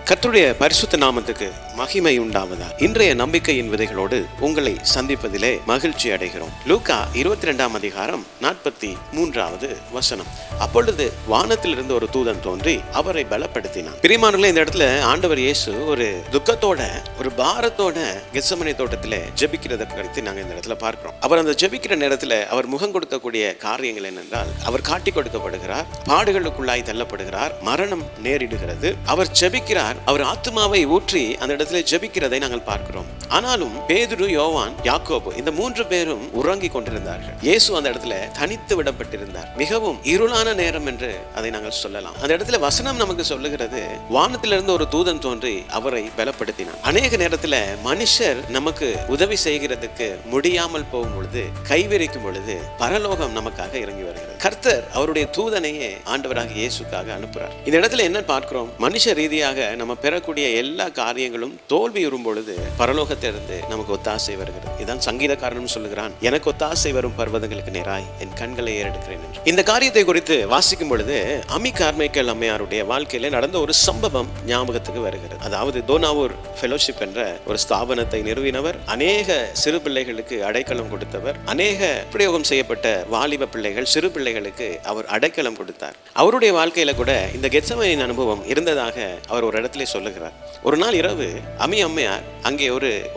கர்த்தருடைய பரிசுத்த நாமத்துக்கு மகிமை உண்டாவதா. இன்றைய நம்பிக்கையின் விதைகளோடு உங்களை சந்திப்பதிலே மகிழ்ச்சி அடைகிறோம். லூக்கா 22 அதிகாரம் 43 வசனம். அப்பொழுது வானத்திலிருந்து ஒரு தூதன் தோன்றி அவரை பலப்படுத்தினான். பிரியமானவர்களே, இந்த இடத்துல ஆண்டவர் இயேசு ஒரு துக்கத்தோட, ஒரு பாரத்தோட கெத்செமனே தோட்டத்திலே ஜெபிக்கிறதை குறித்து நாங்கள் இந்த இடத்துல பார்க்கிறோம். அவர் அந்த ஜெபிக்கிற நேரத்தில் அவர் முகம் கொடுக்கக்கூடிய காரியங்கள் என்னென்றால், அவர் காட்டி கொடுக்கப்படுகிறார், பாடுகளுக்குள்ளாய் தள்ளப்படுகிறார், மரணம் நேரிடுகிறது, அவர் ஜெபிக்கிறார், அவர் ஆத்துமாவை ஊற்றி அந்த இடத்துல ஜெபிக்கிறதை நாங்கள் பார்க்கிறோம். ஆனாலும் பேதுரு, யோவான், யாக்கோபு இந்த 3 பேரும் உறங்கி கொண்டிருந்தார்கள். இயேசு அந்த இடத்துல தனித்து விடப்பட்டிருந்தார். மிகவும் இருளான நேரம் என்று அதை நாங்கள் சொல்லலாம். அந்த இடத்துல வசனம் நமக்கு சொல்லுகிறது, வானத்திலிருந்து ஒரு தூதன் தோன்றி அவரை பலப்படுத்தினார். அநேக நேரத்துல மனுஷர் நமக்கு உதவி செய்கிறதுக்கு முடியாமல் போகும் பொழுது, கைவிரிக்கும் பொழுது பரலோகம் நமக்காக இறங்கி வருகிறது. கர்த்தர் அவருடைய தூதனையே ஆண்டவராக இயேசுக்காக அனுப்புறார். இந்த இடத்துல என்ன பார்க்கிறோம்? மனுஷ ரீதியாக நம்ம பெறக்கூடிய எல்லா காரியங்களும் தோல்வியுறும் பொழுது பரலோகத்திலிருந்து நமக்கு ஒத்தாசை வருகிறது. இதான் சங்கீதக்காரனும் சொல்லுகிறான், எனக்கு ஒத்தாசை வரும் பர்வதங்களுக்கு நேராய் என் கண்களை ஏறெடுக்கிறேன் என்று. இந்த காரியத்தை குறித்து வாசிக்கும் பொழுது அமி கார்மைக்கேல் அம்மையாருடைய வாழ்க்கையில நடந்த ஒரு சம்பவம் ஞாபகத்துக்கு வருகிறது. அதாவது தோனாவூர் ஃபெலோஷிப் என்ற ஒரு ஸ்தாபனத்தை நிறுவினவர், அநேக சிறு பிள்ளைகளுக்கு அடைக்கலம் கொடுத்தவர், அநேக பிரயோகம் செய்யப்பட்ட வாலிப பிள்ளைகள், சிறு பிள்ளைகளுக்கு அவர் அடைக்கலம் கொடுத்தார். அவருடைய வாழ்க்கையில கூட இந்த கெத்செமனே அனுபவம் இருந்ததாக அவர் ஒரு இடத்துல சொல்லுகிறார். ஒரு நாள் இரவு அமி அம்மையார் அங்கே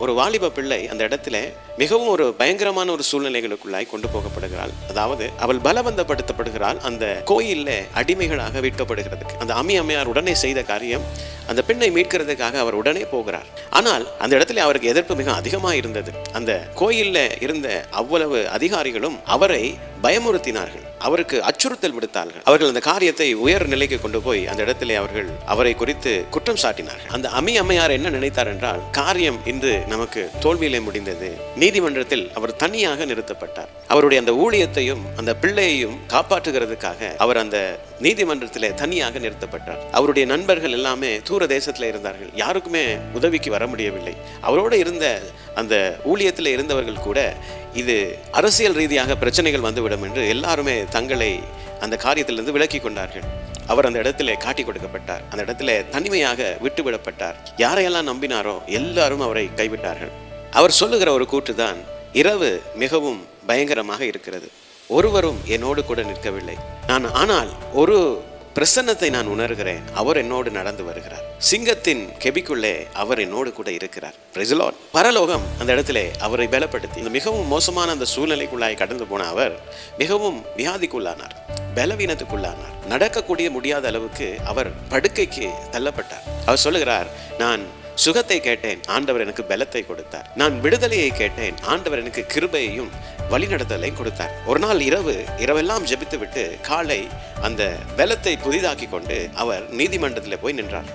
ஒரு வாலிப பிள்ளை அந்த இடத்துல மிகவும் ஒரு பயங்கரமான ஒரு சூழ்நிலைகளுக்குள்ளாய் கொண்டு போகப்படுகிறாள். அதாவது அவள் பலவந்தப்படுத்தப்படுகிறாள். அந்த கோயில்ல அடிமைகளாக விற்கப்படுகிறதுக்கு அந்த அமி அம்மையார் உடனே செய்த காரியம், அந்த பெண்ணை மீட்கிறதுக்காக அவர் உடனே போகிறார். ஆனால் அந்த இடத்துல அவருக்கு எதிர்ப்பு மிக அதிகமாக இருந்தது. அந்த கோயில்ல இருந்த அவ்வளவு அதிகாரிகளும் அவரை பயமுறுத்தினார்கள், அவருக்கு அச்சுறுத்தல் விடுத்தார்கள். அவர்கள் அந்த காரியத்தை உயர் நிலைக்கு கொண்டு போய் அந்த இடத்திலே அவரை குறித்து குற்றம் சாட்டினார்கள். அந்த அமி அம்மையார் என்ன நினைத்தார் என்றால், காரியம் இன்று நமக்கு தோல்வியிலே முடிந்தது. நீதிமன்றத்தில் அவர் தனியாக நிறுத்தப்பட்டார். அவருடைய அந்த ஊழியத்தையும் அந்த பிள்ளையையும் காப்பாற்றுகிறதுக்காக அவர் அந்த நீதிமன்றத்திலே தனியாக நிறுத்தப்பட்டார். அவருடைய நண்பர்கள் எல்லாமே தூர தேசத்தில் இருந்தார்கள், யாருக்குமே உதவிக்கு வர முடியவில்லை. அவரோடு இருந்த அந்த ஊழியத்தில் இருந்தவர்கள் கூட இது அரசியல் ரீதியாக பிரச்சனைகள் வந்துவிடும் என்று எல்லாருமே தங்களை அந்த காரியத்திலிருந்து விலக்கி கொண்டார்கள். அவர் அந்த இடத்துல காட்டி கொடுக்கப்பட்டார். அந்த இடத்துல தனிமையாக விட்டுவிடப்பட்டார். யாரையெல்லாம் நம்பினாரோ எல்லாரும் அவரை கைவிட்டார்கள். அவர் சொல்லுகிற ஒரு கூற்றுதான், இரவு மிகவும் பயங்கரமாக இருக்கிறது, ஒருவரும் என்னோடு கூட நிற்கவில்லை, ஆனால் ஒரு பிரசன்னத்தை நான் உணர்கிறேன், அவர் என்னோடு நடந்து வருகிறார். சிங்கத்தின் கெபிக்குள்ளே அவர் என்னோடு கூட இருக்கிறார். Price the Lord. பரலோகம் அந்த இடத்திலே அவரை பலப்படுத்தி இந்த மிகவும் மோசமான அந்த சூழ்நிலைக்குள்ளாய் கடந்து போன அவர் மிகவும் வியாதிக்குள்ளானார், பலவீனத்துக்குள்ளானார். நடக்கக்கூடிய முடியாத அளவுக்கு அவர் படுக்கைக்கு தள்ளப்பட்டார். அவர் சொல்லுகிறார், நான் சுகத்தை கேட்டேன், ஆண்டவர் எனக்கு பலத்தை கொடுத்தார். நான் விடுதலையை கேட்டேன், ஆண்டவர் எனக்கு கிருபையையும் வழிநடத்தலை கொடுத்தார். ஒரு நாள் இரவெல்லாம் ஜெபித்து விட்டு காலை அந்த பலத்தை புதிதாக்கி கொண்டு அவர் நீதிமன்றத்தில் போய் நின்றார்.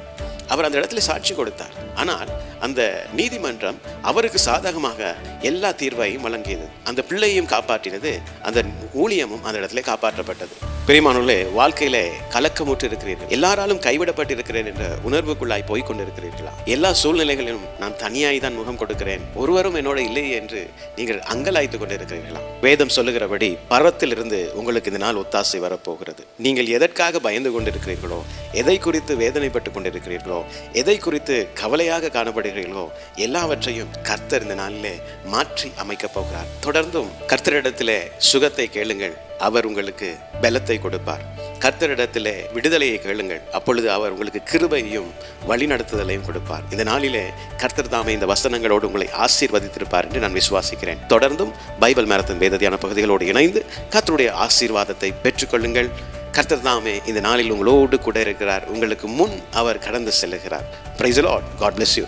அவர் அந்த இடத்துல சாட்சி கொடுத்தார். ஆனால் அந்த நீதிமன்றம் அவருக்கு சாதகமாக எல்லா தீர்வையும் வழங்கியது. அந்த பிள்ளையும் காப்பாற்றினது, அந்த ஊழியமும் அந்த இடத்துல காப்பாற்றப்பட்டது. பிரியமானவர்களே, வாழ்க்கையில கலக்கமுற்று இருக்கிறீர்கள், எல்லாராலும் கைவிடப்பட்டு இருக்கிறேன் என்ற உணர்வுக்குள்ளாய் போய்கொண்டிருக்கிறீர்களா? எல்லா சூழ்நிலைகளிலும் நான் தனியாய் தான் முகம் கொடுக்கிறேன், ஒருவரும் என்னோட இல்லை என்று நீங்கள் அங்கலாய்த்து கொண்டிருக்கிறீர்களா? வேதம் சொல்லுகிறபடி பரத்தில் இருந்து உங்களுக்கு இந்த நாள் ஒத்தாசை வரப்போகிறது. நீங்கள் எதற்காக பயந்து கொண்டிருக்கிறீர்களோ, எதை குறித்து வேதனைப்பட்டு கொண்டிருக்கிறீர்களோ, எதை குறித்து கவலையாக காணப்படுகிறீர்களோ, எல்லாவற்றையும் கர்த்தர் இந்த நாளிலே மாற்றி அமைக்கப் போகிறார். தொடர்ந்தும் கர்த்தரிடத்திலே சுகத்தை கேளுங்கள், அவர் உங்களுக்கு பலத்தை கொடுப்பார். கர்த்தரிடத்திலே விடுதலையை கேளுங்கள், அப்பொழுது அவர் உங்களுக்கு கிருபையையும் வழிநடத்துதலையும் கொடுப்பார். இந்த நாளிலே கர்த்தர் தாமே இந்த வசனங்களோடு உங்களை ஆசீர்வதித்திருப்பார் என்று நான் விசுவாசிக்கிறேன். தொடர்ந்தும் பைபிள் மேரத்தான் வேத தியான பகுதிகளோடு இணைந்து கர்த்தருடைய ஆசீர்வாதத்தை பெற்றுக்கொள்ளுங்கள். கர்த்தர் தாமே இந்த நாளில் உங்களோடு கூட இருக்கிறார். உங்களுக்கு முன் அவர் கடந்து செல்லுகிறார். Praise the Lord. God bless you.